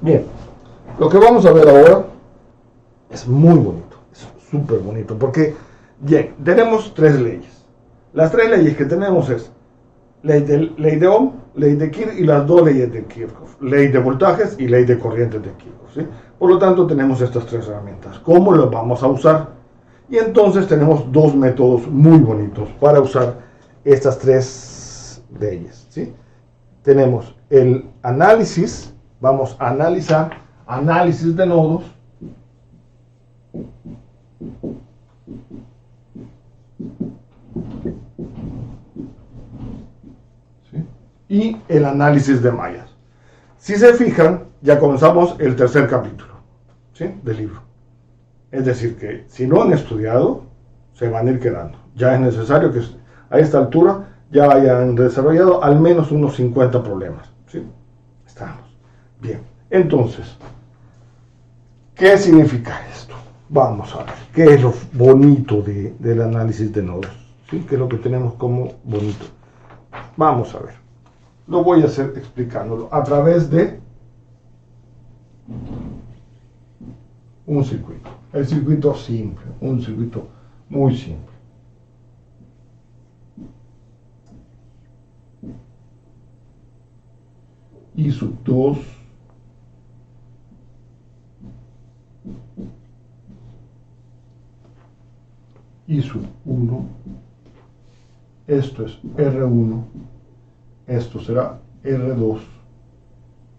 Bien, lo que vamos a ver ahora es muy bonito, es súper bonito, porque, bien, tenemos tres leyes. Las tres leyes que tenemos es ley de Ohm, ley de Kirch y las dos leyes de Kirchhoff, ley de voltajes y ley de corrientes de Kirchhoff, ¿sí? Por lo tanto, tenemos estas tres herramientas. ¿Cómo las vamos a usar? Y entonces tenemos dos métodos muy bonitos para usar estas tres leyes, ¿sí? Tenemos el análisis, vamos a analizar análisis de nodos, ¿sí? Y el análisis de mallas. Si se fijan, ya comenzamos el tercer capítulo, ¿sí? Del libro. Es decir, que si no han estudiado, se van a ir quedando. Ya es necesario que a esta altura ya hayan desarrollado al menos unos 50 problemas, ¿sí? Estamos. Bien. Entonces, ¿qué significa esto? Vamos a ver. ¿Qué es lo bonito del análisis de nodos? ¿Sí? ¿Qué es lo que tenemos como bonito? Vamos a ver. Lo voy a hacer explicándolo a través de un circuito. El circuito simple, un circuito muy simple. I sub 2 I sub 1, esto es R1, esto será R2,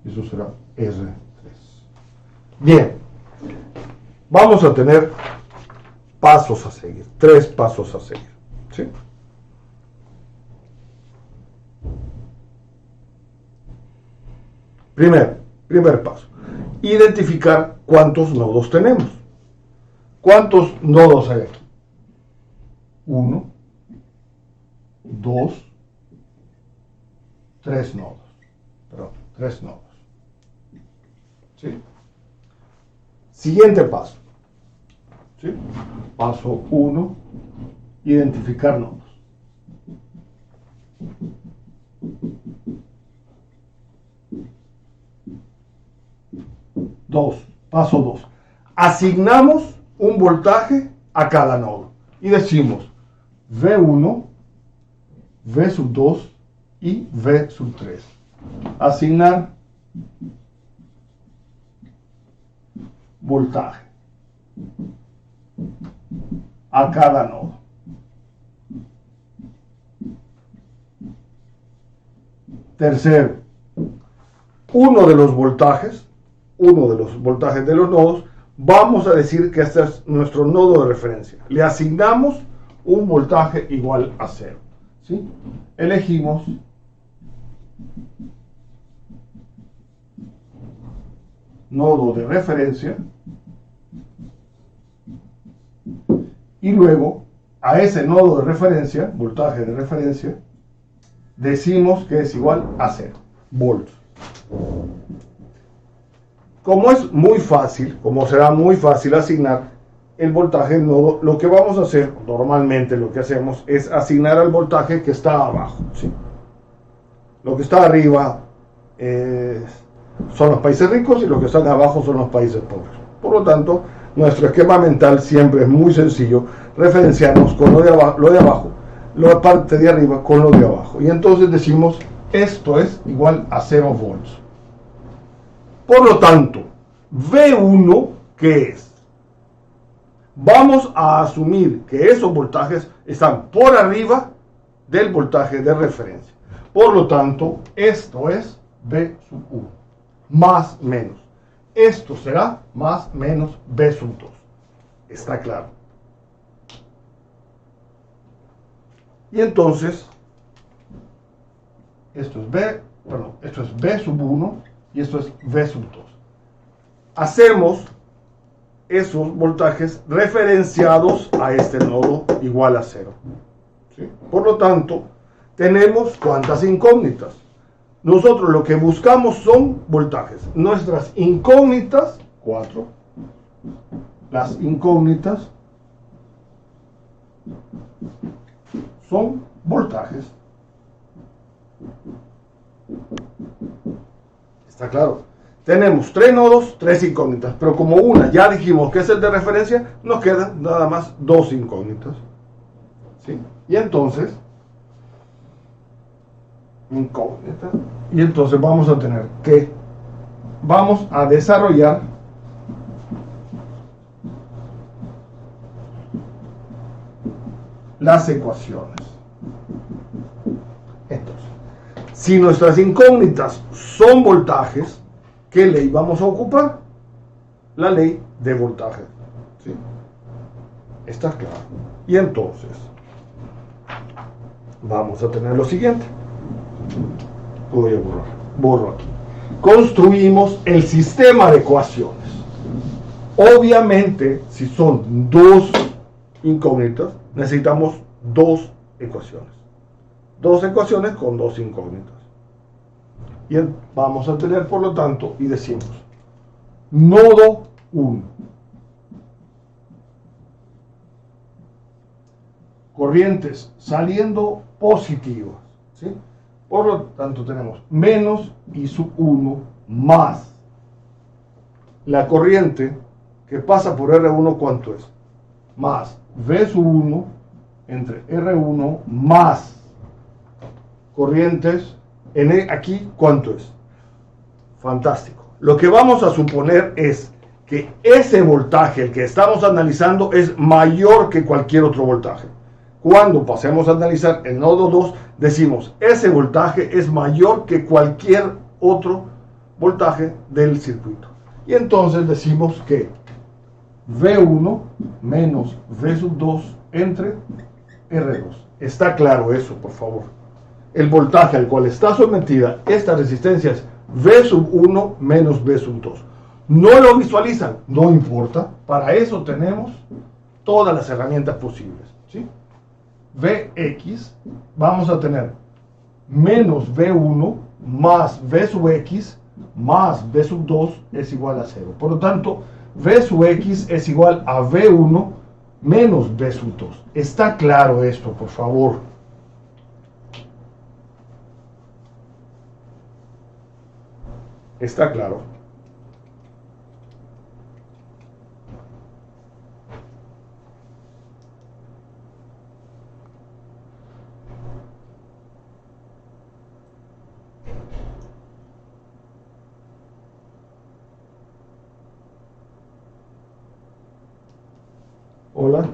esto será R3. Bien, vamos a tener pasos a seguir, tres pasos a seguir, ¿sí? Primer paso, identificar cuántos nodos tenemos. ¿Cuántos nodos hay aquí? 1, 2, 3 nodos. Perdón, 3 nodos. ¿Sí? Siguiente paso. ¿Sí? Paso 1, identificar nodos. Paso 2. Asignamos un voltaje a cada nodo y decimos V1, V sub 2 y V sub 3. Asignar voltaje a cada nodo. Tercero, uno de los voltajes de los nodos, vamos a decir que este es nuestro nodo de referencia. Le asignamos un voltaje igual a 0. ¿Sí? Elegimos nodo de referencia y luego a ese nodo de referencia, voltaje de referencia, decimos que es igual a 0 volts. Como es muy fácil, como será muy fácil asignar el voltaje del nodo, lo que vamos a hacer, normalmente lo que hacemos es asignar al voltaje que está abajo, ¿sí? Lo que está arriba son los países ricos y los que están abajo son los países pobres. Por lo tanto, nuestro esquema mental siempre es muy sencillo, referenciarnos con lo de abajo, la parte de arriba con lo de abajo. Y entonces decimos, esto es igual a 0 volts. Por lo tanto, V1, ¿qué es? Vamos a asumir que esos voltajes están por arriba del voltaje de referencia. Por lo tanto, esto es V sub 1, más menos. Esto será más menos V sub 2. ¿Está claro? Y entonces, esto es V sub 1 y esto es V sub 2. Hacemos esos voltajes referenciados a este nodo igual a 0. ¿Sí? Por lo tanto, tenemos ¿cuántas incógnitas? Nosotros lo que buscamos son voltajes. Nuestras incógnitas, 4. Las incógnitas son voltajes. ¿Está claro? Tenemos 3 nodos, 3 incógnitas, pero como una ya dijimos que es el de referencia, nos quedan nada más 2 incógnitas. ¿Sí? Y entonces vamos a tener que vamos a desarrollar las ecuaciones. Entonces, si nuestras incógnitas son voltajes, ¿qué ley vamos a ocupar? La ley de voltaje. ¿Sí? Está claro. Y entonces vamos a tener lo siguiente. Voy a borro aquí. Construimos el sistema de ecuaciones. Obviamente, si son 2 incógnitas, necesitamos 2 ecuaciones. 2 ecuaciones con 2 incógnitas. Y vamos a tener, por lo tanto, y decimos, nodo 1. Corrientes saliendo positivas. ¿Sí? Por lo tanto, tenemos menos I sub 1 más la corriente que pasa por R1, ¿cuánto es? Más V sub 1 entre R1 más corrientes aquí, ¿cuánto es? Fantástico. Lo que vamos a suponer es que ese voltaje, el que estamos analizando, es mayor que cualquier otro voltaje. Cuando pasemos a analizar el nodo 2, decimos, ese voltaje es mayor que cualquier otro voltaje del circuito. Y entonces decimos que V1 menos V sub 2 entre R2. Está claro eso, por favor. El voltaje al cual está sometida esta resistencia es V sub 1 menos V sub 2. No lo visualizan, no importa. Para eso tenemos todas las herramientas posibles. ¿Sí? Vx, vamos a tener menos V1 más V sub x más V sub 2 es igual a 0. Por lo tanto, V sub x es igual a V1 menos V sub 2. ¿Está claro esto, por favor? ¿Está claro? Hola.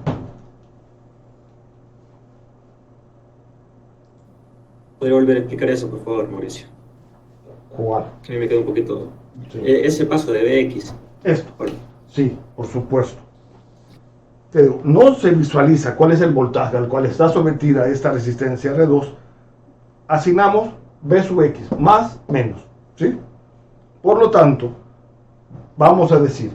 ¿Podría volver a explicar eso, por favor, Mauricio? ¿Cuál? Que me quedó un poquito... Sí. Ese paso de Vx. Esto. Sí, por supuesto. Te digo, no se visualiza cuál es el voltaje al cual está sometida esta resistencia R2. Asignamos V sub x, más, menos. ¿Sí? Por lo tanto, vamos a decir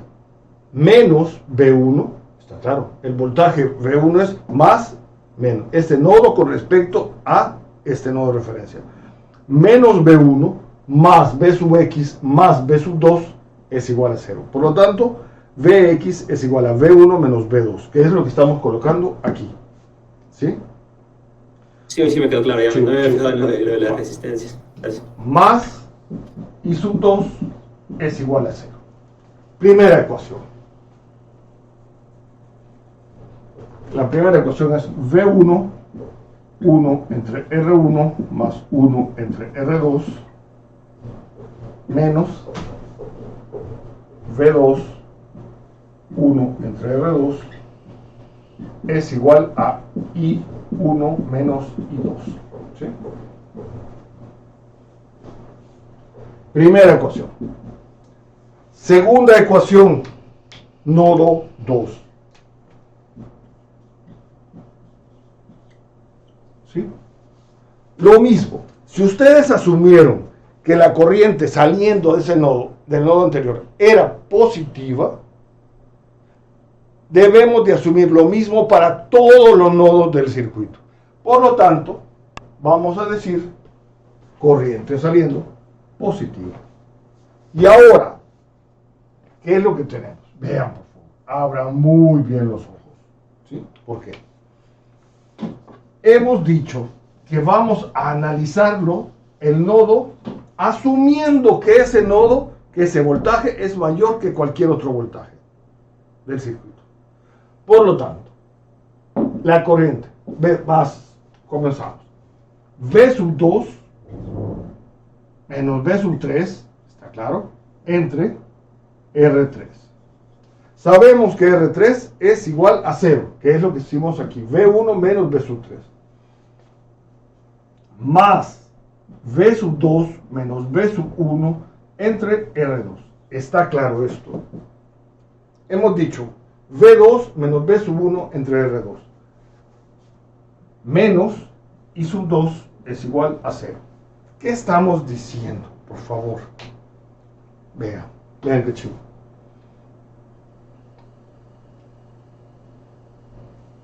menos V1. Está claro, el voltaje V1 es más, menos. Este nodo con respecto a este nodo de referencia. Menos V1 más V sub x más V sub 2 es igual a 0. Por lo tanto, Vx es igual a V1 menos V2, que es lo que estamos colocando aquí. ¿Sí? Sí, sí me quedó claro, ya Sí, me había sí. fijado en lo de las resistencias. Gracias. Más I sub 2 es igual a 0. Primera ecuación. La primera ecuación es V1, 1 entre R1 más 1 entre R2 menos V2, 1 entre R2 es igual a I1 menos I2. ¿Sí? Primera ecuación. Segunda ecuación, nodo 2. ¿Sí? Lo mismo, si ustedes asumieron que la corriente saliendo de ese nodo, del nodo anterior, era positiva, debemos de asumir lo mismo para todos los nodos del circuito. Por lo tanto, vamos a decir corriente saliendo positiva. Y ahora, ¿qué es lo que tenemos? Vean, por favor, abran muy bien los ojos. ¿Sí? ¿Por qué? Hemos dicho que vamos a analizarlo, el nodo, asumiendo que ese nodo que ese voltaje es mayor que cualquier otro voltaje del circuito. Por lo tanto, la corriente, comenzamos. V sub 2 menos V sub 3, ¿está claro? Entre R3. Sabemos que R3 es igual a 0, que es lo que hicimos aquí. V1 menos V sub 3. Más V sub 2 menos V sub 1 entre R2. ¿Está claro esto? Hemos dicho V2 menos V sub 1 entre R2. Menos I sub 2 es igual a 0. ¿Qué estamos diciendo? Por favor. Vean qué chido.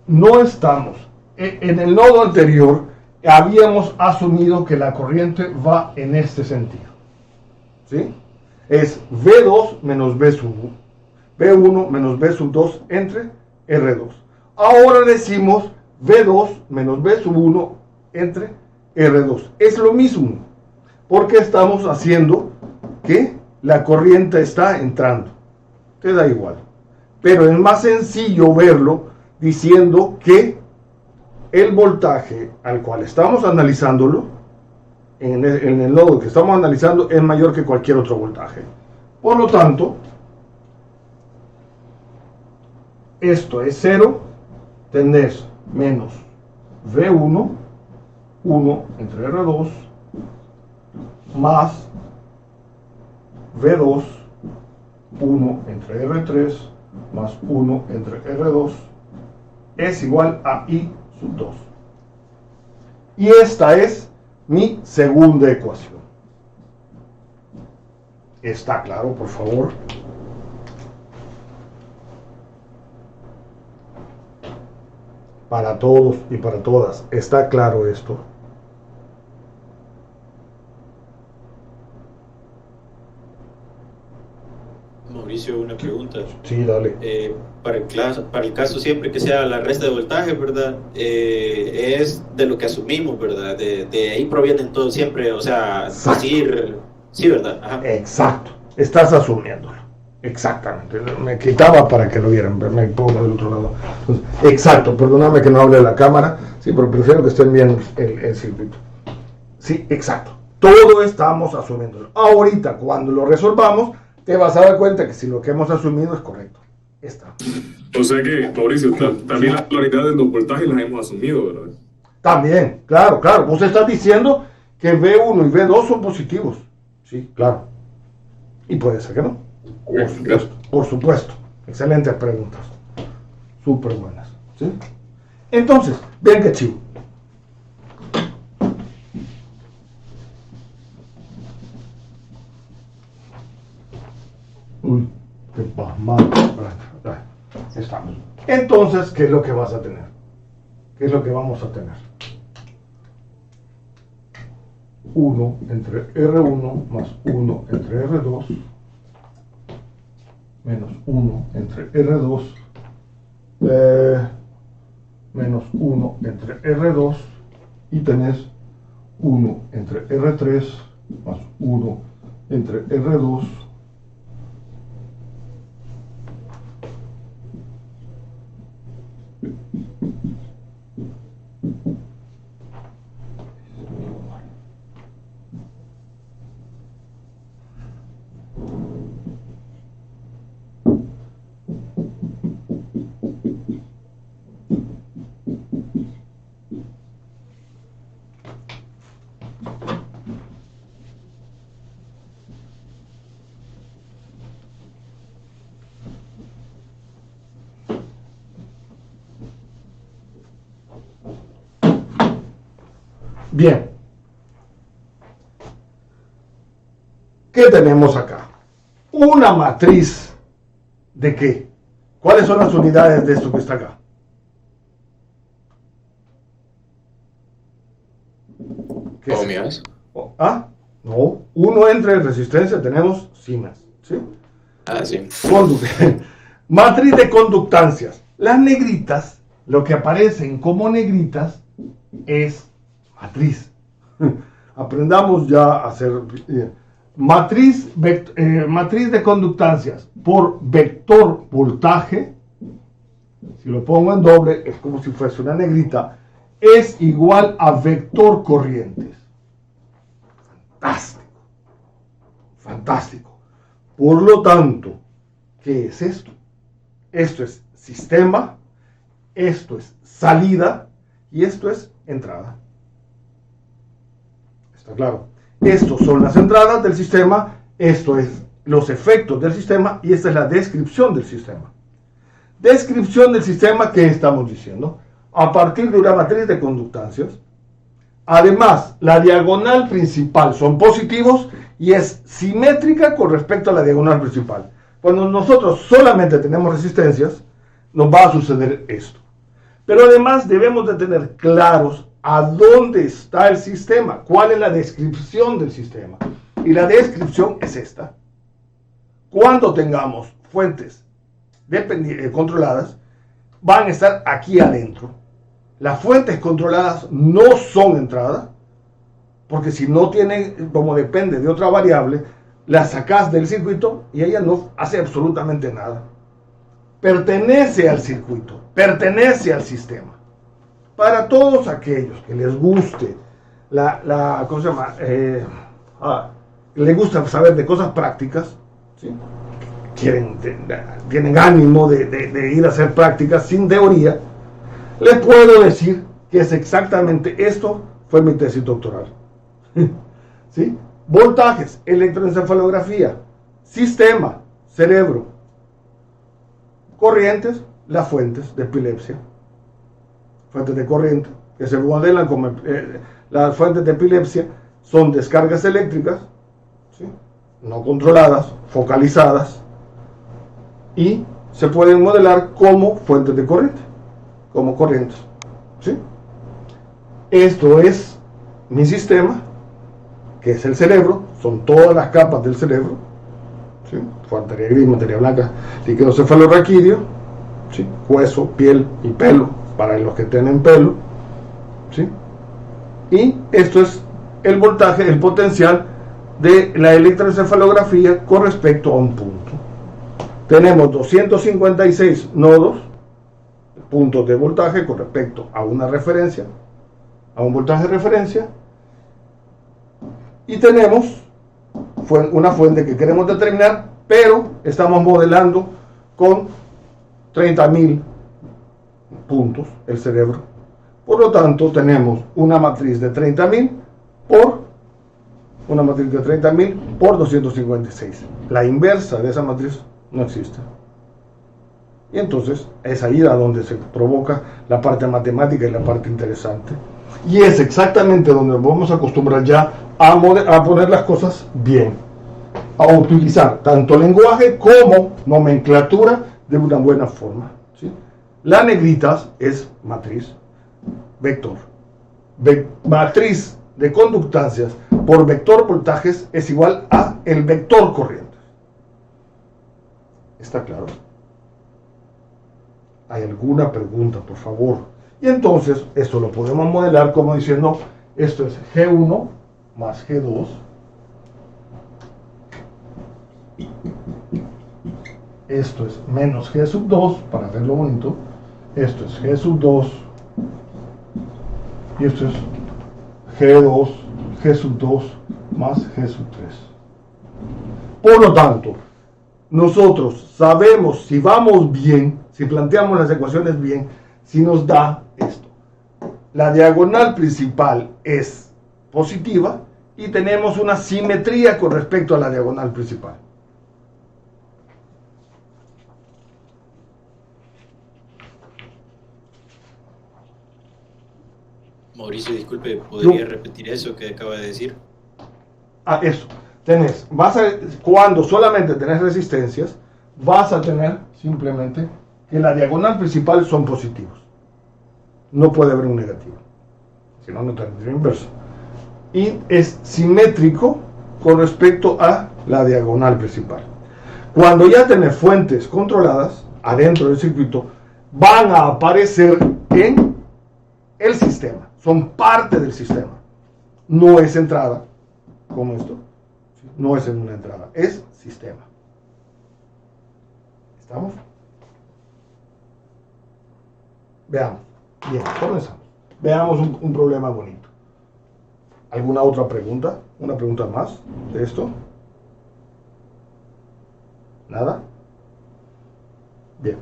No estamos. En el nodo anterior habíamos asumido que la corriente va en este sentido. ¿Sí? Es V2 menos V sub 1. V1 menos V sub 2 entre R2. Ahora decimos V2 menos V sub 1 entre R2. Es lo mismo, porque estamos haciendo que la corriente está entrando. Te da igual. Pero es más sencillo verlo diciendo que el voltaje al cual estamos analizándolo, en el nodo que estamos analizando, es mayor que cualquier otro voltaje. Por lo tanto, esto es 0, tenés menos V1, 1 entre R2, más V2, 1 entre R3, más 1 entre R2, es igual a I sub 2. Y esta es mi segunda ecuación. ¿Está claro, por favor? Para todos y para todas, ¿está claro esto? Mauricio, una pregunta. Sí, dale. Para el caso siempre que sea la resta de voltaje, ¿verdad? Es de lo que asumimos, ¿verdad? De ahí provienen todos siempre, o sea, decir, sí, ¿verdad? Ajá. Exacto, estás asumiéndolo. Exactamente, me quitaba para que lo vieran, me pongo del otro lado. Entonces, exacto, perdóname que no hable de la cámara, sí, pero prefiero que estén viendo el circuito. Sí, exacto, todo estamos asumiéndolo. Ahorita, cuando lo resolvamos, te vas a dar cuenta que si lo que hemos asumido es correcto. Está. O sea que, Mauricio, también las polaridades de los voltajes las hemos asumido, ¿verdad? También, claro. Vos estás diciendo que V1 y V2 son positivos. Sí, claro. Y puede ser que no. Por supuesto. Excelentes preguntas. Súper buenas. ¿Sí? Entonces, ven que chivo. Uy, qué pasmado. Estamos. Entonces, ¿qué es lo que vas a tener? ¿Qué es lo que vamos a tener? 1 entre R1 más 1 entre R2 menos 1 entre R2 menos 1 entre R2 y tenés 1 entre R3 más 1 entre R2 Bien. ¿Qué tenemos acá? Una matriz ¿de qué? ¿Cuáles son las unidades de esto que está acá? Ohmios. ¿Ah? No. 1 entre resistencia tenemos Siemens. ¿Sí? Ah, sí. Matriz de conductancias. Las negritas, lo que aparecen como negritas es matriz. Aprendamos ya a hacer matriz de conductancias por vector voltaje, si lo pongo en doble, es como si fuese una negrita, es igual a vector corrientes. Fantástico. Fantástico. Por lo tanto, ¿qué es esto? Esto es sistema, esto es salida y esto es entrada. ¿Está claro? Estos son las entradas del sistema, esto es los efectos del sistema y esta es la descripción del sistema. Descripción del sistema, ¿qué estamos diciendo? A partir de una matriz de conductancias. Además, la diagonal principal son positivos y es simétrica con respecto a la diagonal principal. Cuando nosotros solamente tenemos resistencias, nos va a suceder esto. Pero además debemos de tener claros a dónde está el sistema, cuál es la descripción del sistema. Y la descripción es esta. Cuando tengamos fuentes controladas, van a estar aquí adentro. Las fuentes controladas no son entrada, porque si no tienen, como depende de otra variable, la sacas del circuito y ella no hace absolutamente nada. Pertenece al circuito, pertenece al sistema. Para todos aquellos que les guste ¿cómo se llama? Les gusta saber de cosas prácticas, ¿sí? Tienen ánimo de ir a hacer prácticas sin teoría, les puedo decir que es exactamente esto, fue mi tesis doctoral. ¿Sí? Voltajes, electroencefalografía, sistema, cerebro, corrientes, las fuentes de epilepsia, fuentes de corriente, que se modelan como las fuentes de epilepsia, son descargas eléctricas, ¿sí? No controladas, focalizadas, y se pueden modelar como fuentes de corriente, como corrientes, ¿sí? Esto es mi sistema, que es el cerebro, son todas las capas del cerebro, ¿sí? Materia gris, materia blanca, líquido cefalorraquídeo, ¿sí? Hueso, piel y pelo, para los que tienen pelo, ¿sí? Y esto es el voltaje, el potencial de la electroencefalografía con respecto a un punto. Tenemos 256 nodos, puntos de voltaje con respecto a una referencia, a un voltaje de referencia, y tenemos una fuente que queremos determinar, pero estamos modelando con 30.000 puntos el cerebro. Por lo tanto, tenemos una matriz de 30.000 por 256. La inversa de esa matriz no existe. Y entonces es ahí a donde se provoca la parte matemática y la parte interesante. Y es exactamente donde nos vamos a acostumbrar ya a poner las cosas bien, a utilizar tanto lenguaje como nomenclatura de una buena forma, ¿sí? La negrita es matriz, vector. Matriz de conductancias por vector voltajes es igual a el vector corrientes. ¿Está claro? ¿Hay alguna pregunta, por favor? Y entonces esto lo podemos modelar como diciendo, esto es G1 más G2, esto es menos G sub 2, para hacerlo bonito, esto es G sub 2, y esto es G2, G sub 2 más G sub 3. Por lo tanto, nosotros sabemos si vamos bien, si planteamos las ecuaciones bien, si nos da esto. La diagonal principal es positiva y tenemos una simetría con respecto a la diagonal principal. Mauricio, disculpe, ¿podría repetir eso que acaba de decir? Eso. Cuando solamente tenés resistencias, vas a tener simplemente que la diagonal principal son positivos. No puede haber un negativo. Si no, no tendría inverso. Y es simétrico con respecto a la diagonal principal. Cuando ya tenés fuentes controladas adentro del circuito, van a aparecer en el sistema. Son parte del sistema. No es entrada, como esto. ¿Sí? no es en una entrada, es sistema. ¿Estamos? Veamos. Bien, comenzamos. Veamos un problema bonito. ¿Alguna otra pregunta? ¿Una pregunta más de esto? ¿Nada? Bien.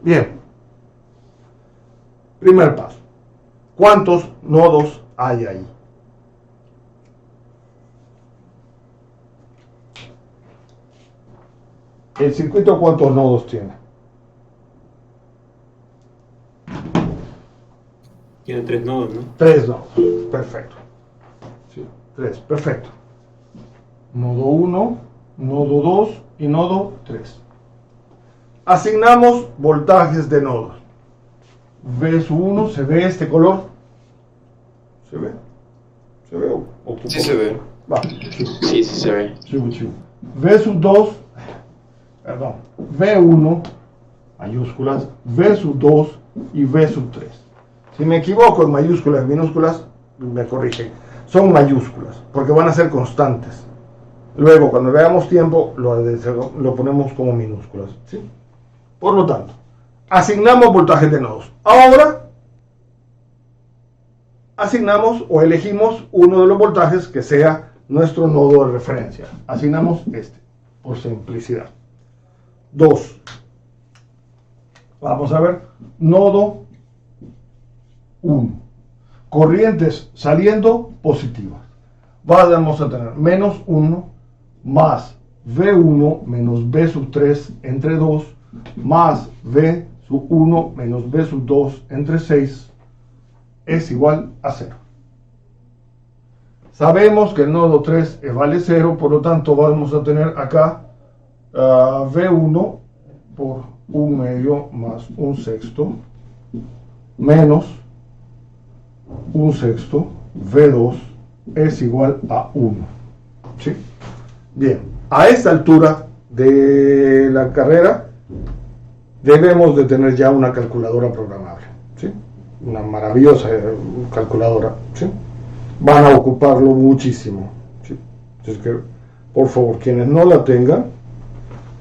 Bien. Primer paso. ¿Cuántos nodos hay ahí? ¿El circuito cuántos nodos tiene? Tiene 3 nodos, ¿no? 3 nodos. Perfecto. Sí, 3. Perfecto. Nodo 1, nodo 2 y nodo 3. Asignamos voltajes de nodos. V1, ¿se ve este color? ¿Se ve? ¿Se ve? Sí se ve. Va. Sí se ve. V2, perdón, V1, mayúsculas, V2 y V3. Si me equivoco en mayúsculas y minúsculas, me corrigen. Son mayúsculas, porque van a ser constantes. Luego, cuando veamos tiempo, lo ponemos como minúsculas, ¿sí? Por lo tanto, asignamos voltajes de nodos. Ahora, asignamos o elegimos uno de los voltajes que sea nuestro nodo de referencia. Asignamos este, por simplicidad. 2. Vamos a ver, nodo 1. Corrientes saliendo positivas. Vamos a tener menos 1 más V1 menos V3 entre 2 más V1 menos V2 entre 6 es igual a 0. Sabemos que el nodo 3 vale 0, por lo tanto vamos a tener acá V1 por 1 medio más 1 sexto menos 1 sexto V2 es igual a 1. ¿Sí? Bien, a esta altura de la carrera debemos de tener ya una calculadora programable, ¿sí? Una maravillosa calculadora, ¿sí? Van a ocuparlo muchísimo, ¿sí? Así que, por favor, quienes no la tengan,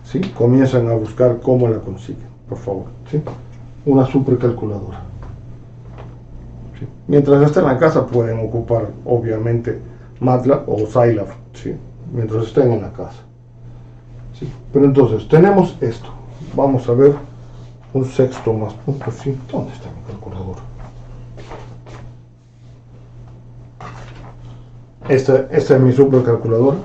¿sí? Comienzan a buscar cómo la consiguen, por favor, ¿sí? Una supercalculadora. ¿Sí? Mientras estén en la casa pueden ocupar, obviamente, MATLAB o Scilab, ¿sí? Mientras estén en la casa. ¿Sí? Pero entonces, tenemos esto. Vamos a ver un sexto más punto 5. ¿Dónde está mi calculadora? Esta es mi supercalculadora.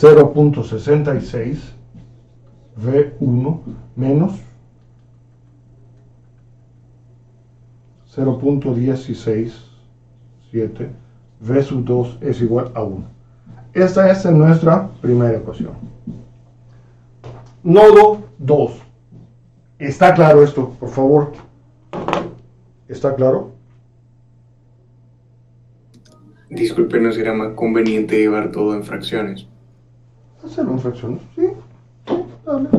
.66 V1 menos 0.167 V2 es igual a 1. Esta es nuestra primera ecuación. Nodo 2. ¿Está claro esto, por favor? ¿Está claro? Disculpe, ¿no será más conveniente llevar todo en fracciones? Hacerlo en fracciones, sí. Dale.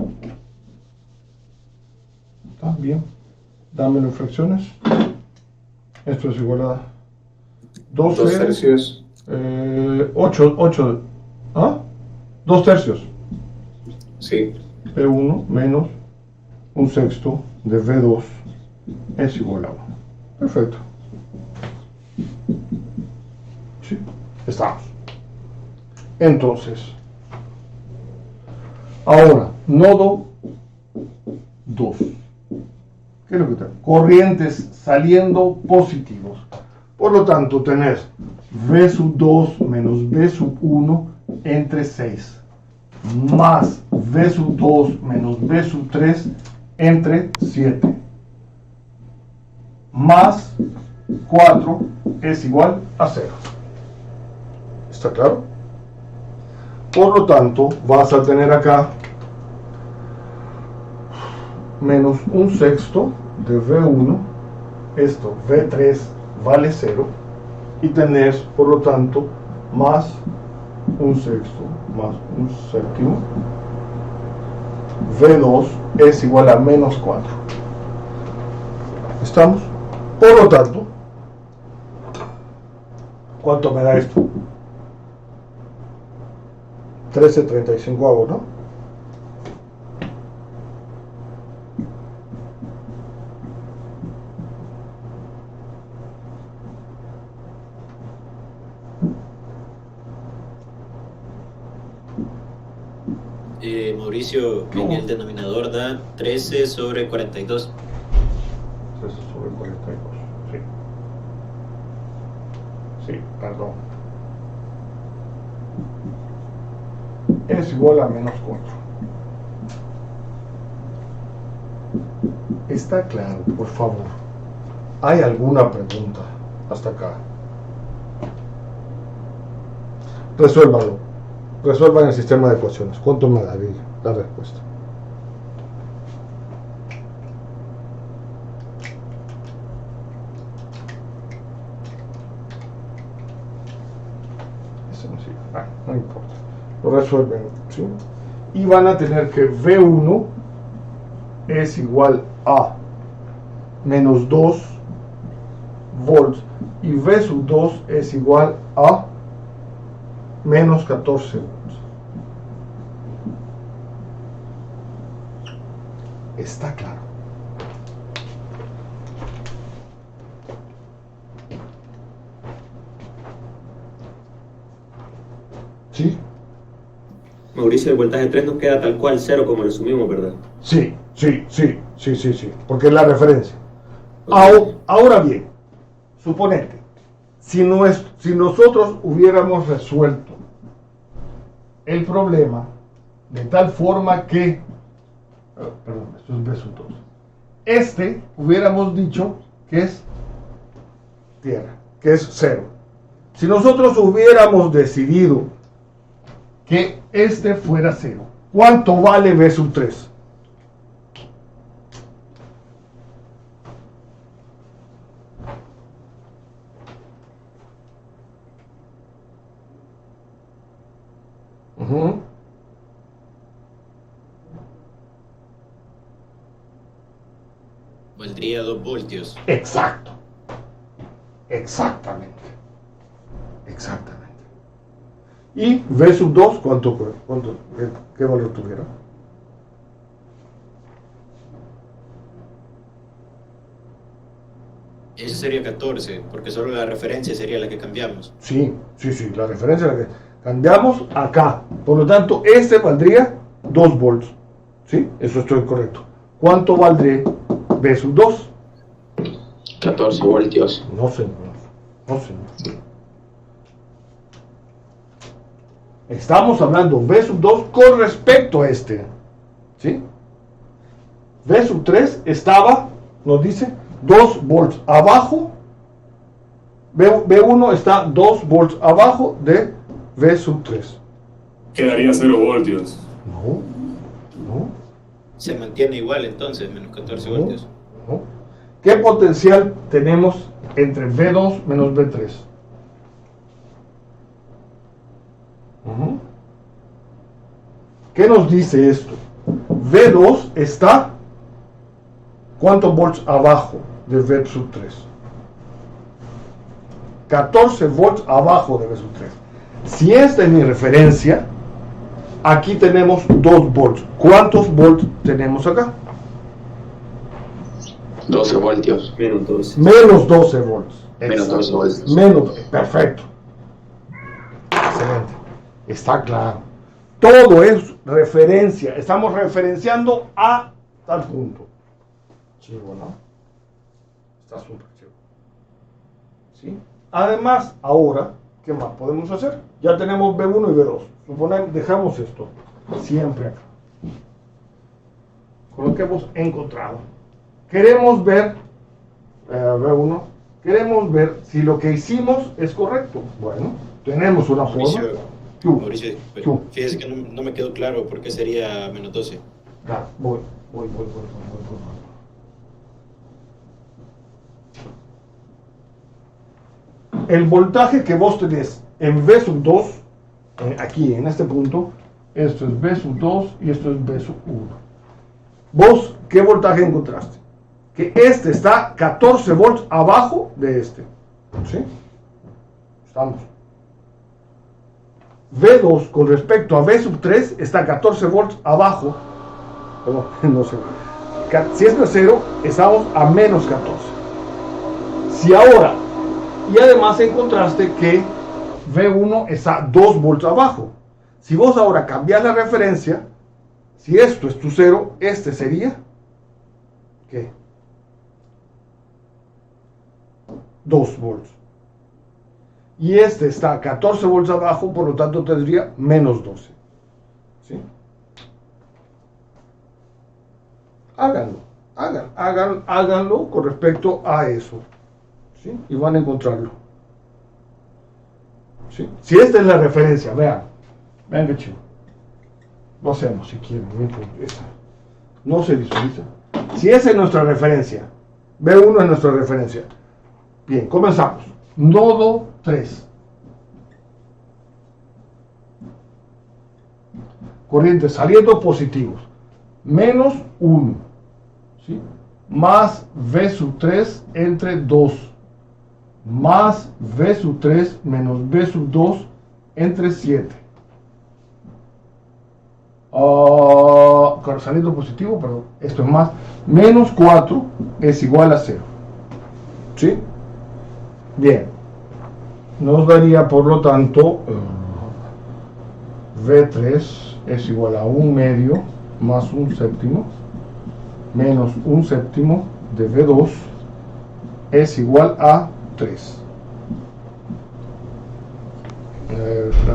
Está bien. Dámelo en fracciones. Esto es igual a 12. 2 tercios. 8. ¿Ah? 2 tercios. Sí. P1 menos 1 sexto de V2 es igual a 1. Perfecto. Sí, estamos. Entonces, ahora, nodo 2. ¿Qué es lo que está? Corrientes saliendo positivos. Por lo tanto, tenés V sub 2 menos V sub 1 entre 6. Más V sub 2 menos V sub 3 entre 7. Más 4 es igual a 0. ¿Está claro? Por lo tanto, vas a tener acá menos un sexto de V1, esto V3 vale 0, y tenés, por lo tanto, más un sexto más un séptimo, V2 es igual a menos 4. ¿Estamos? Por lo tanto, ¿cuánto me da esto? 13/35, ¿no? Mauricio, en el denominador da 13/42. 13/42, sí. Sí, perdón. Es igual a menos 4. ¿Está claro, por favor? ¿Hay alguna pregunta hasta acá? Resuélvanlo. Resuelvan el sistema de ecuaciones. ¿Cuánto me daría la respuesta? Eso no sirve. No importa. Lo resuelven, ¿sí? Y van a tener que V1 es igual a menos 2 volts y V sub 2 es igual a menos 14 volts. Está claro. ¿Sí? Mauricio, el voltaje 3 nos queda tal cual, 0 como lo asumimos, ¿verdad? Sí. Porque es la referencia. Ahora bien, suponete, si nosotros hubiéramos resuelto el problema de tal forma que, perdón, esto es B sub 2, hubiéramos dicho que es tierra, que es 0. Si nosotros hubiéramos decidido que fuera 0, ¿cuánto vale B sub 3? Valdría 2 voltios. Exacto. Exactamente. Y V sub 2, ¿qué valor tuviera? Eso sería 14, porque solo la referencia sería la que cambiamos. Sí, la referencia es la que cambiamos acá. Por lo tanto, valdría 2 volts. ¿Sí? Eso estoy correcto. ¿Cuánto valdría V sub 2? 14 voltios. No, señor. Estamos hablando V sub 2 con respecto a ¿sí? V sub 3 estaba, nos dice, 2 volts abajo. V1 está 2 volts abajo de V sub 3. Quedaría 0 voltios. No. Se mantiene igual entonces, menos 14 voltios. No. ¿Qué potencial tenemos entre V2 menos V3? ¿Qué nos dice esto? V2 está ¿cuántos volts abajo de V sub 3? 14 volts abajo de V sub 3. Si esta es mi referencia, aquí tenemos 2 volts. ¿Cuántos volts tenemos acá? 12 voltios. Menos 12. Menos 12 volts. Menos 12 voltios. Perfecto. Excelente. Está claro. Todo es referencia. Estamos referenciando a tal punto. Chivo, ¿no? Está súper chivo. ¿Sí? Además, ahora, ¿qué más podemos hacer? Ya tenemos B1 y B2. Suponemos, dejamos esto siempre acá. Con lo que hemos encontrado. Queremos ver, B1, queremos ver si lo que hicimos es correcto. Bueno, tenemos una forma. Mauricio, fíjese que no me quedó claro por qué sería menos 12. Voy. El voltaje que vos tenés en V sub 2, aquí en este punto, esto es V sub 2 y esto es V sub 1. ¿Vos qué voltaje encontraste? Que este está 14 volts abajo de este. ¿Sí? Estamos. V2 con respecto a V sub 3 está 14 volts abajo. No sé. Si esto es 0, estamos a menos 14. Si ahora, y además encontraste que V1 está 2 volts abajo. Si vos ahora cambias la referencia, si esto es tu 0, este sería, ¿qué? 2 volts. Y este está a 14 volts abajo, por lo tanto tendría menos 12. ¿Sí? Háganlo con respecto a eso. ¿Sí? Y van a encontrarlo. ¿Sí? Si esta es la referencia, vean que chido. Lo hacemos si quieren. No se visualiza. Si esa es nuestra referencia, B1 es nuestra referencia. Bien, comenzamos. Nodo 3. Corrientes saliendo positivos. Menos 1. ¿Sí? Más V sub 3 entre 2. Más V sub 3 menos V sub 2 entre 7. Saliendo positivo, perdón. Esto es más. Menos 4 es igual a 0. ¿Sí? Bien. Nos daría, por lo tanto, V3 es igual a 1 medio más 1 séptimo menos 1 séptimo de V2 es igual a 3.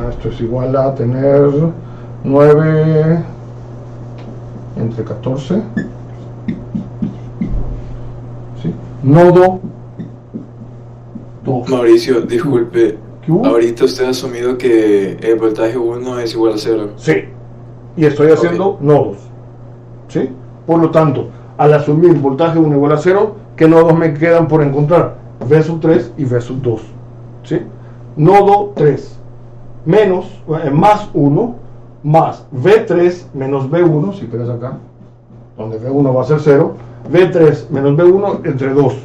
Esto es igual a tener 9 entre 14. ¿Sí? Nodo 2. Mauricio, disculpe. Ahorita usted ha asumido que el voltaje 1 es igual a 0. Sí. Y estoy haciendo nodos. ¿Sí? Por lo tanto, al asumir voltaje 1 igual a 0, ¿qué nodos me quedan por encontrar? V sub 3 y V sub 2. ¿Sí? Nodo 3 más 1 más V3 menos V1, si quieres acá, donde V1 va a ser 0, V3 menos V1 entre 2,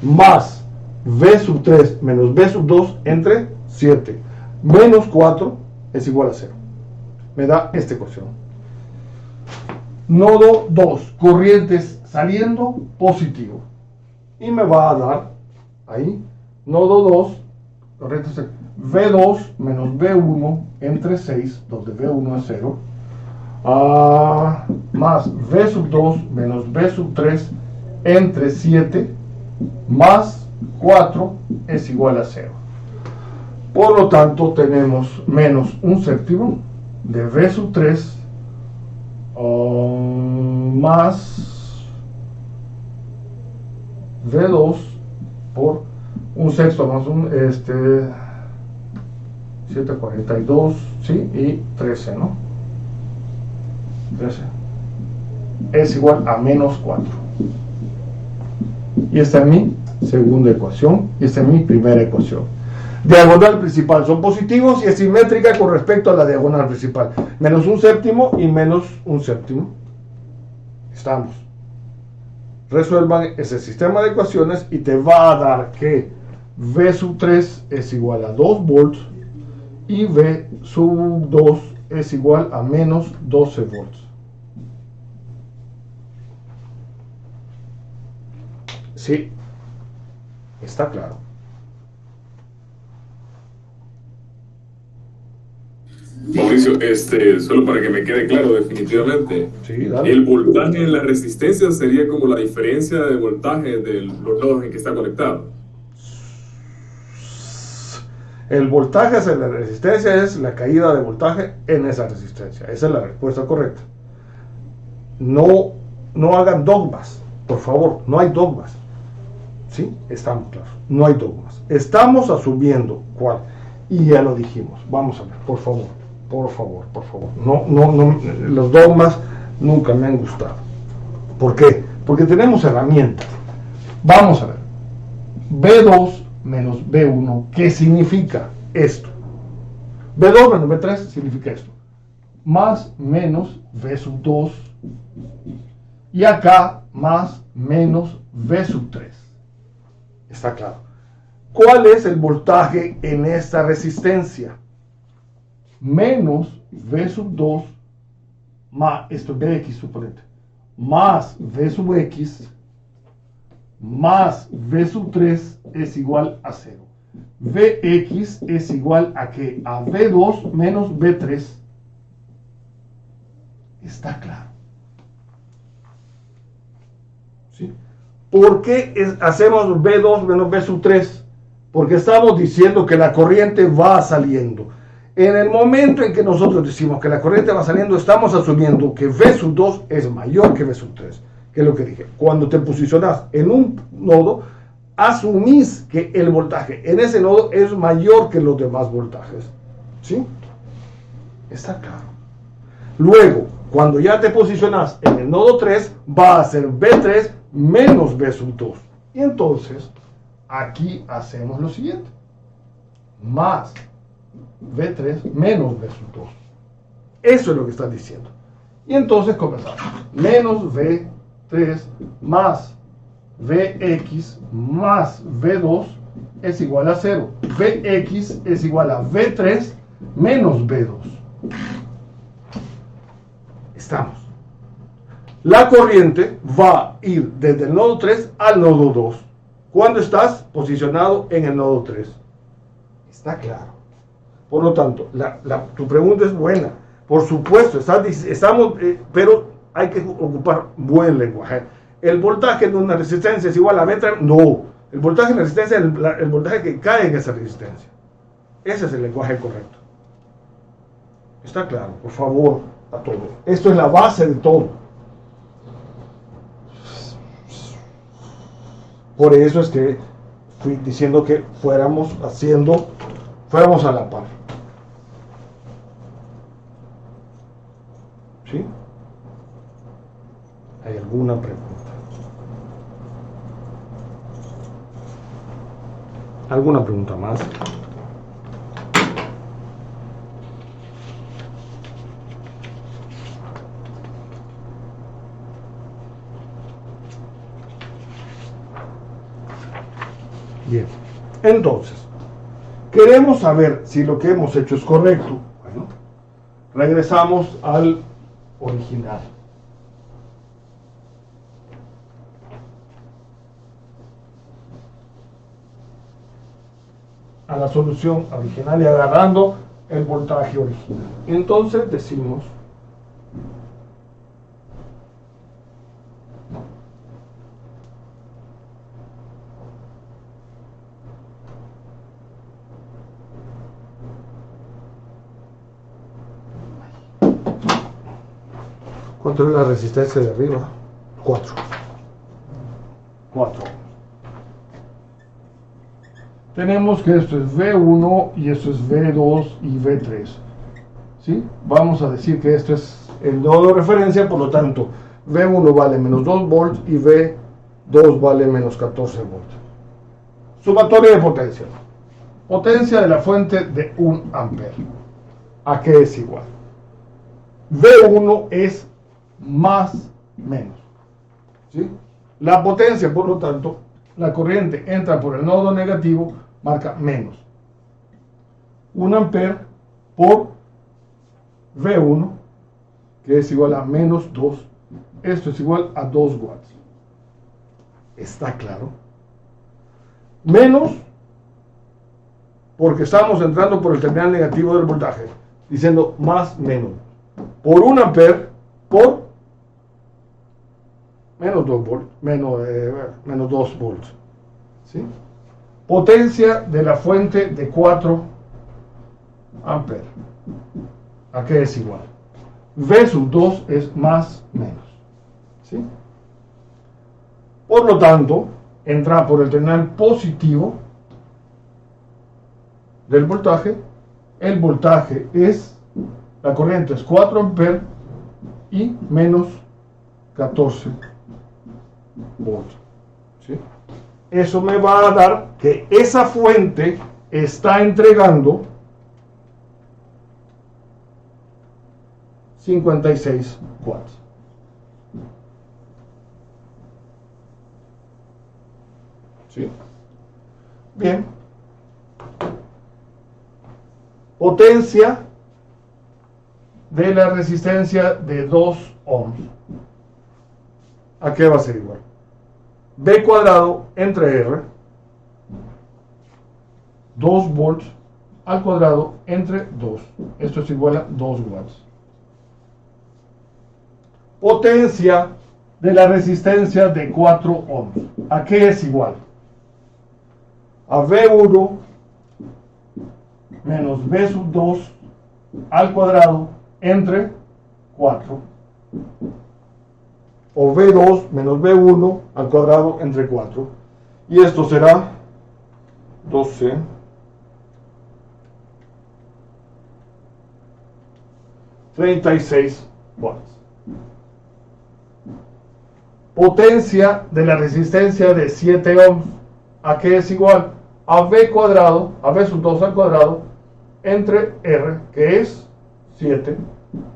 más V sub 3 menos V sub 2 entre 7, menos 4 es igual a 0. Me da esta ecuación. Nodo 2, corrientes saliendo positivo. Y me va a dar, ahí, nodo 2, corrientes V2 menos V1 entre 6, donde V1 es 0, más V sub 2 menos V sub 3 entre 7, más 4 es igual a 0. Por lo tanto, tenemos menos 1 séptimo de V sub 3 más V2 por 1 sexto más 742, ¿sí? Y 13, ¿no? 13 es igual a menos 4. Y esta es mi segunda ecuación, y esta es mi primera ecuación. Diagonal principal son positivos y es simétrica con respecto a la diagonal principal. Menos 1 séptimo y menos 1 séptimo. Estamos. Resuelvan ese sistema de ecuaciones y te va a dar que V sub 3 es igual a 2 volts y V sub 2 es igual a menos 12 volts. Sí, está claro. Mauricio, solo para que me quede claro definitivamente, Sí, dale. el voltaje en la resistencia sería como la diferencia de voltaje de los nodos en que está conectado. El voltaje hacia la resistencia es la caída de voltaje en esa resistencia. Esa es la respuesta correcta. No hagan dogmas, por favor, no hay dogmas. ¿Sí? Estamos claros, no hay dogmas. Estamos asumiendo cuál. Y ya lo dijimos. Vamos a ver, por favor. No, los dogmas nunca me han gustado. ¿Por qué? Porque tenemos herramientas. Vamos a ver. B2 menos B1, ¿qué significa esto? B2 menos B3 significa esto. Más menos V sub 2. Y acá más menos V sub 3. Está claro. ¿Cuál es el voltaje en esta resistencia? Menos V sub 2 más, esto es Vx suponente, más V sub X más V sub 3 es igual a 0. Vx es igual a ¿qué? A V2 menos V3. Está claro. ¿Sí? ¿Por qué hacemos V2 menos V sub 3? Porque estamos diciendo que la corriente va saliendo. En el momento en que nosotros decimos que la corriente va saliendo, estamos asumiendo que V sub 2 es mayor que V sub 3, que es lo que dije. Cuando te posicionas en un nodo, asumís que el voltaje en ese nodo es mayor que los demás voltajes. ¿Sí? Está claro. Luego, cuando ya te posicionas en el nodo 3, va a ser V3 menos V sub 2. Y entonces, aquí hacemos lo siguiente. Más V3 menos V sub 2. Eso es lo que estás diciendo. Y entonces comenzamos. Menos V3 más Vx más V2 es igual a 0. Vx es igual a V3 menos V2. Estamos. La corriente va a ir desde el nodo 3 al nodo 2. Cuando estás posicionado en el nodo 3. Está claro. Por lo tanto, tu pregunta es buena. Por supuesto, estamos, pero hay que ocupar buen lenguaje. ¿El voltaje en una resistencia es igual a V3? No. El voltaje en la resistencia es el voltaje que cae en esa resistencia. Ese es el lenguaje correcto. Está claro, por favor, a todo. Esto es la base de todo. Por eso es que fui diciendo que fuéramos a la par. ¿Sí? ¿Hay alguna pregunta? ¿Alguna pregunta más? Bien, entonces, queremos saber si lo que hemos hecho es correcto. Bueno, regresamos al original. A la solución original y agarrando el voltaje original. Entonces decimos ¿cuánto es la resistencia de arriba? 4. Tenemos que esto es V1 y esto es V2 y V3. ¿Sí? Vamos a decir que esto es el nodo de referencia, por lo tanto, V1 vale menos 2 volts y V2 vale menos 14 volts. Sumatoria de potencia. Potencia de la fuente de 1 ampere. ¿A qué es igual? V1 es más menos. ¿Sí? La potencia, por lo tanto, la corriente entra por el nodo negativo, marca menos. 1 ampere por V1, que es igual a menos 2. Esto es igual a 2 watts. ¿Está claro? Menos, porque estamos entrando por el terminal negativo del voltaje. diciendo más menos. Por 1 ampere por menos 2 volts, menos 2 volts. ¿Sí? Potencia de la fuente de 4 amperes. ¿A qué es igual? V sub 2 es más menos. ¿Sí? Por lo tanto, entra por el terminal positivo del voltaje. El voltaje es, la corriente es 4 amperes y menos 14 volts. ¿Sí? Eso me va a dar que esa fuente está entregando 56 watts. ¿Sí? Bien. Potencia de la resistencia de 2 ohms. ¿A qué va a ser igual? B cuadrado entre R, 2 volts al cuadrado entre 2. Esto es igual a 2 watts. Potencia de la resistencia de 4 ohms. ¿A qué es igual? A V1 menos V sub 2 al cuadrado entre 4. O V2 menos V1 al cuadrado entre 4. Y esto será 12 36 watts. Potencia de la resistencia de 7 ohms. ¿A qué es igual? A V cuadrado, a V sub 2 al cuadrado, entre R, que es 7.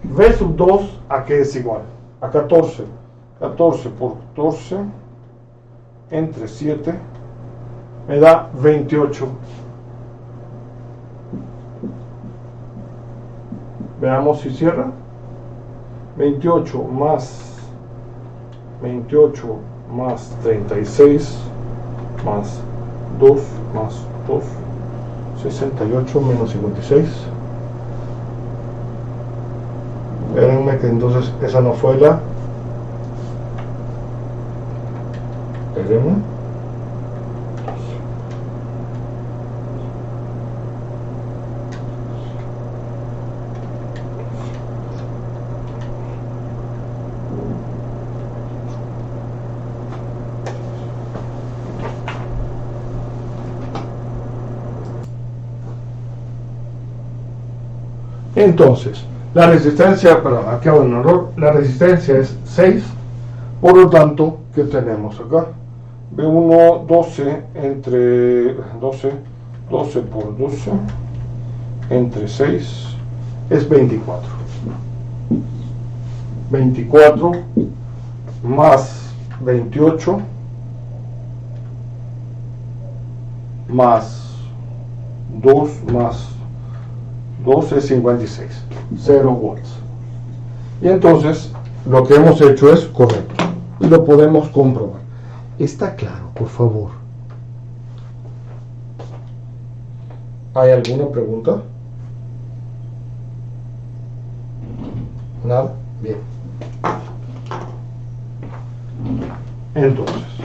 V sub 2, ¿a qué es igual? A 14. 14 por 14 entre 7 me da 28. Veamos si cierra. 28 más 36 más 2 más 2, 68 menos 56. Espérenme que entonces esa no fue la. Espérenme. Entonces, la resistencia, perdón, aquí hago un error, la resistencia es 6, por lo tanto, ¿qué tenemos acá? V1, 12 entre 12 por 12 entre 6 es 24. 24 más 28 más 2 más 12 es 56, 0 watts. Y entonces lo que hemos hecho es correcto y lo podemos comprobar. ¿Está claro, por favor? ¿Hay alguna pregunta? ¿Nada? Bien. Entonces,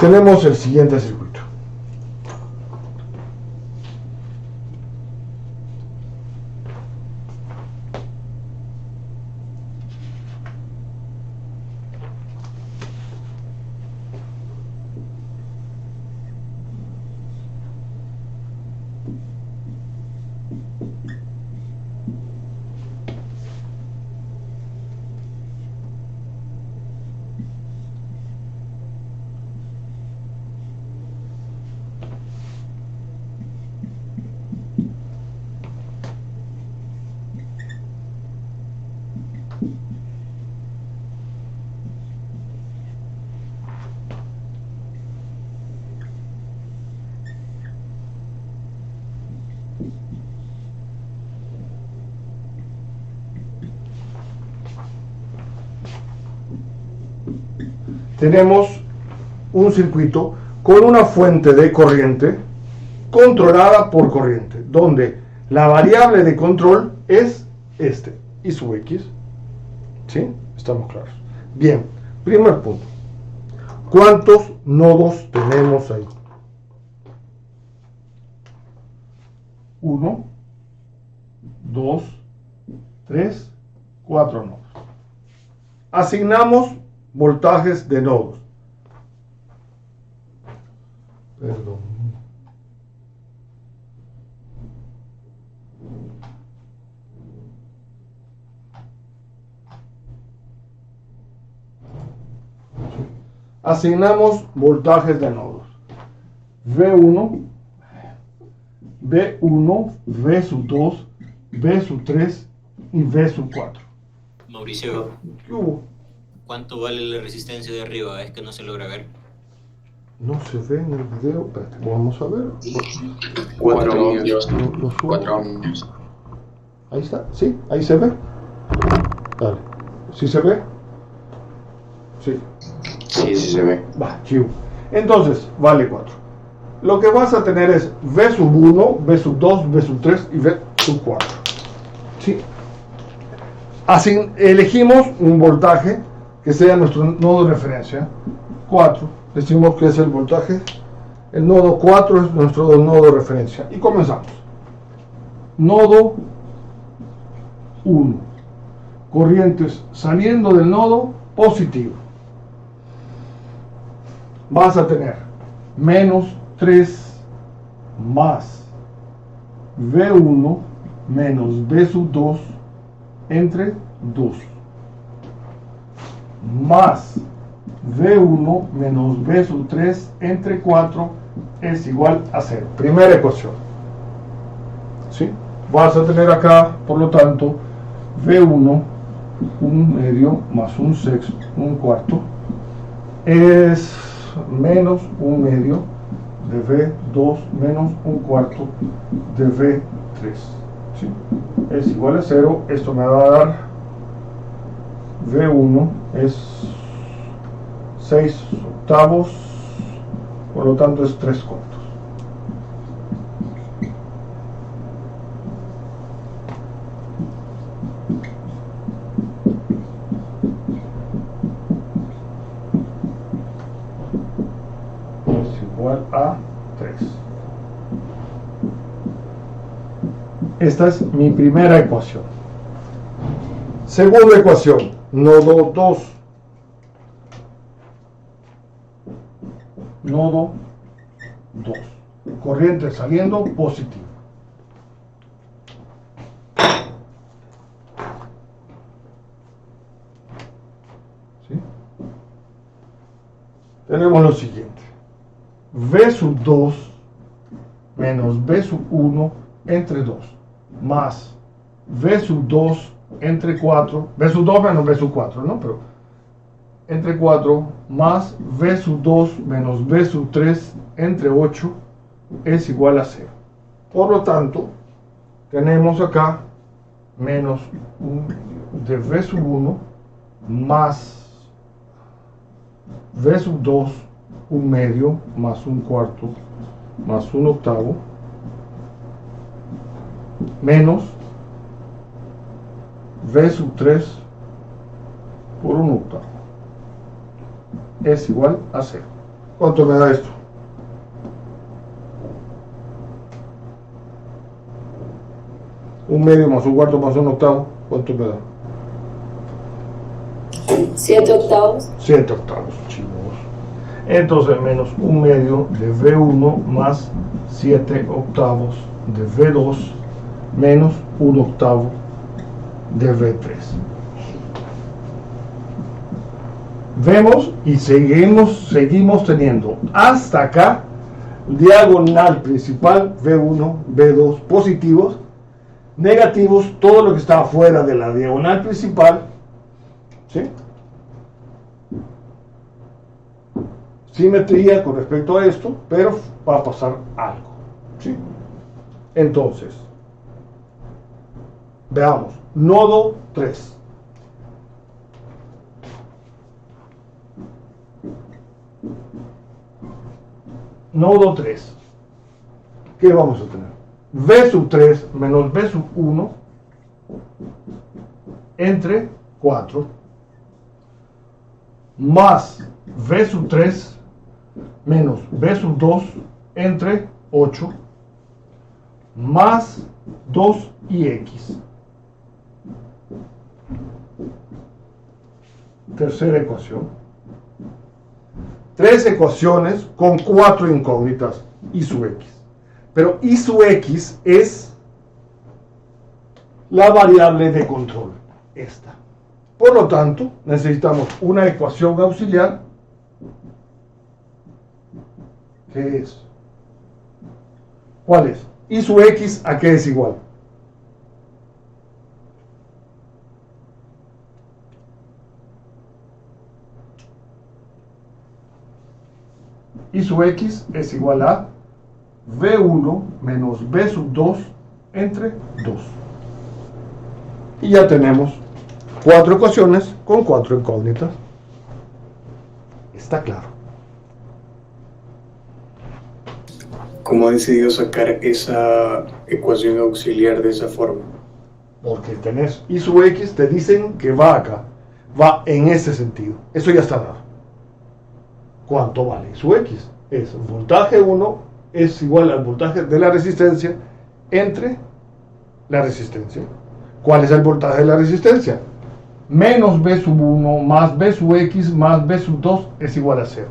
tenemos el siguiente circuito. Tenemos un circuito con una fuente de corriente controlada por corriente, donde la variable de control es y su X. ¿Sí? Estamos claros. Bien, primer punto. ¿Cuántos nodos tenemos ahí? 1, 2, 3, 4 nodos. Asignamos voltajes de nodos. Perdón. Asignamos voltajes de nodos. V1, V1, V sub 2, V sub 3 y V sub 4. Mauricio, ¿Qué hubo? ¿cuánto vale la resistencia de arriba? Es que no se logra ver. No se ve en el video. Espérate, vamos a ver. 4 ohmios. Lo subo. 4 ohmios. Ahí está, sí, ahí se ve. Dale. ¿Sí se ve? Sí. Sí, sí se ve. Va, chivo. Entonces, vale 4. Lo que vas a tener es V sub 1, V sub 2, V sub 3 y V sub 4. ¿Sí? Así elegimos un voltaje que sea nuestro nodo de referencia. 4. Decimos que es el voltaje. El nodo 4 es nuestro nodo de referencia. Y comenzamos. Nodo 1. Corrientes saliendo del nodo positivo. Vas a tener menos 3 más V1 menos V sub 2 entre 2 más V1 menos V sub 3 entre 4 es igual a 0. Primera ecuación. ¿Sí? Vas a tener acá, por lo tanto, V1, un medio más un sexto, un cuarto, es menos un medio de V2 menos un cuarto de V3. ¿Sí? Es igual a 0. Esto me va a dar V1 es 6 octavos, por lo tanto es 3 cuartos. Es igual a 3. Esta es mi primera ecuación. Segunda ecuación, nodo 2. Nodo 2. Corriente saliendo positiva. ¿Sí? Tenemos lo siguiente. V sub 2 menos V sub 1 entre 2 más V sub 2 entre 4, V sub 2 menos V sub 4, ¿no? Pero entre 4 más V sub 2 menos V sub 3 entre 8 es igual a 0. Por lo tanto, tenemos acá menos un de V sub 1 más V sub 2 un medio más un cuarto más un octavo menos V sub 3 por un octavo es igual a 0. ¿Cuánto me da esto? Un medio más un cuarto más un octavo, ¿cuánto me da? 7 octavos. 7 octavos, chicos. Entonces menos un medio de V1 más 7 octavos de V2 menos un octavo de V3. Vemos y seguimos teniendo hasta acá diagonal principal V1, V2 positivos, negativos todo lo que está fuera de la diagonal principal. ¿Sí? Simetría con respecto a esto, pero va a pasar algo. ¿Sí? Entonces, veamos, nodo 3. Nodo 3. ¿Qué vamos a tener? B sub 3 menos B sub 1 entre 4 más B sub 3 menos B sub 2 entre 8 más 2 y X. Tercera ecuación. 3 ecuaciones con 4 incógnitas y su X. Pero y su X es la variable de control, esta. Por lo tanto, necesitamos una ecuación auxiliar, que es, ¿cuál es? Y su X, ¿a qué es igual? Y su X es igual a V1 menos B sub 2 entre 2. Y ya tenemos 4 ecuaciones con 4 incógnitas. Está claro. ¿Cómo ha decidido sacar esa ecuación auxiliar de esa forma? Porque tenés y su X, te dicen que va acá, va en ese sentido. Eso ya está dado. ¿Cuánto vale su X? Es voltaje 1 es igual al voltaje de la resistencia entre la resistencia. ¿Cuál es el voltaje de la resistencia? Menos B sub 1 más B sub X más B sub 2 es igual a 0.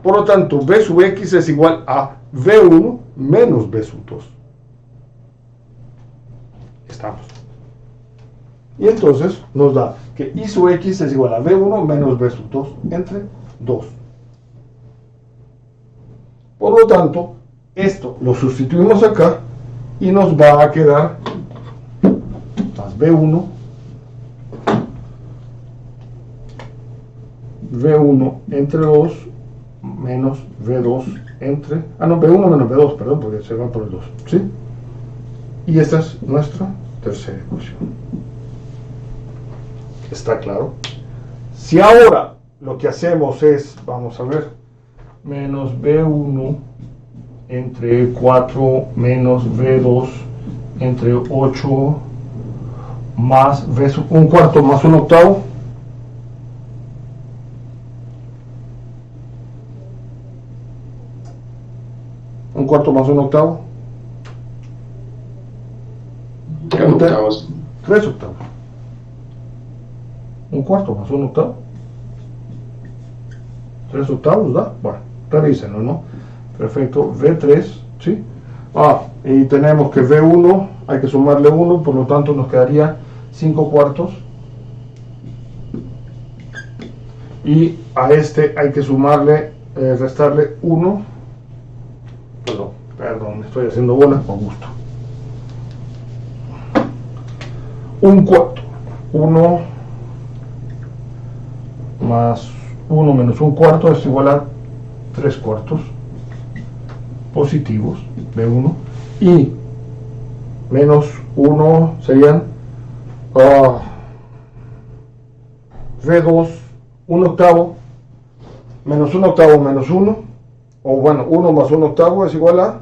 Por lo tanto, B sub X es igual a V1 menos B sub 2. Estamos. Y entonces nos da que I sub X es igual a V1 menos B sub 2 entre 2. Por lo tanto, esto lo sustituimos acá y nos va a quedar más V1 entre 2 menos V2 entre... V1 menos V2, perdón, porque se va por el 2, ¿sí? Y esta es nuestra tercera ecuación. ¿Está claro? Si ahora lo que hacemos es, vamos a ver, menos V1 entre 4 menos V2 entre 8 más V sub 1 cuarto más 1 octavo. Un cuarto más 1 octavo. 3 octavos. 3 octavos. Un cuarto más 1 octavo. 3 octavos, ¿da? Bueno, revísenlo, ¿no? Perfecto, V3, ¿sí? Y tenemos que V1, hay que sumarle 1, por lo tanto nos quedaría 5 cuartos. Y a este hay que sumarle, restarle 1. Perdón, estoy haciendo bolas con gusto. Un cuarto. 1 más 1 menos 1 cuarto es igual a 3 cuartos positivos de 1 y menos 1 serían V2 1 octavo menos 1 octavo menos 1, o bueno, 1 más 1 octavo es igual a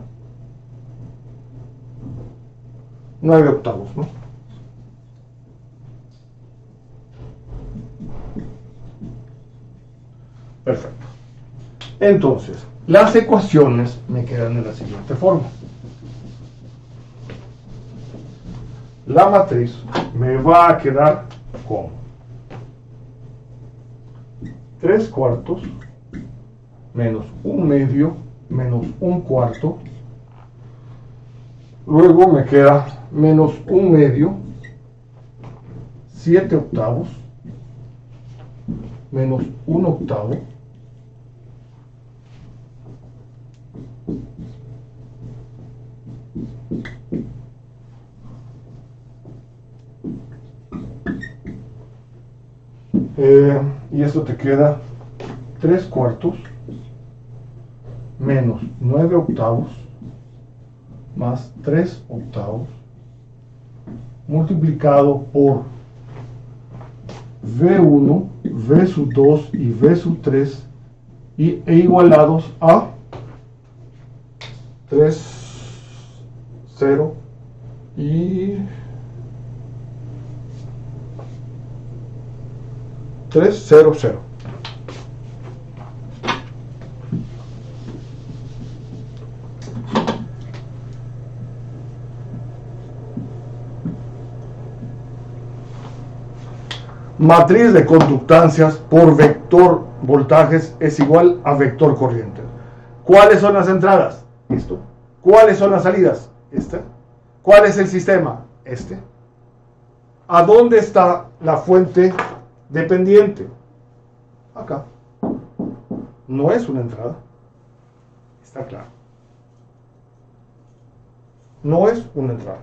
9 octavos, ¿no? Perfecto. Entonces, las ecuaciones me quedan de la siguiente forma. La matriz me va a quedar con 3 cuartos menos 1 medio menos 1 cuarto. Luego me queda menos 1 medio, 7 octavos menos 1 octavo. Y esto te queda 3 cuartos menos 9 octavos más 3 octavos multiplicado por V1, V sub 2 y V sub 3 e igualados a 3, 0 y 3, 0, 0. Matriz de conductancias por vector voltajes es igual a vector corriente. ¿Cuáles son las entradas? Esto. ¿Cuáles son las salidas? Este. ¿Cuál es el sistema? Este. ¿A dónde está la fuente dependiente? Acá. No es una entrada. Está claro. No es una entrada.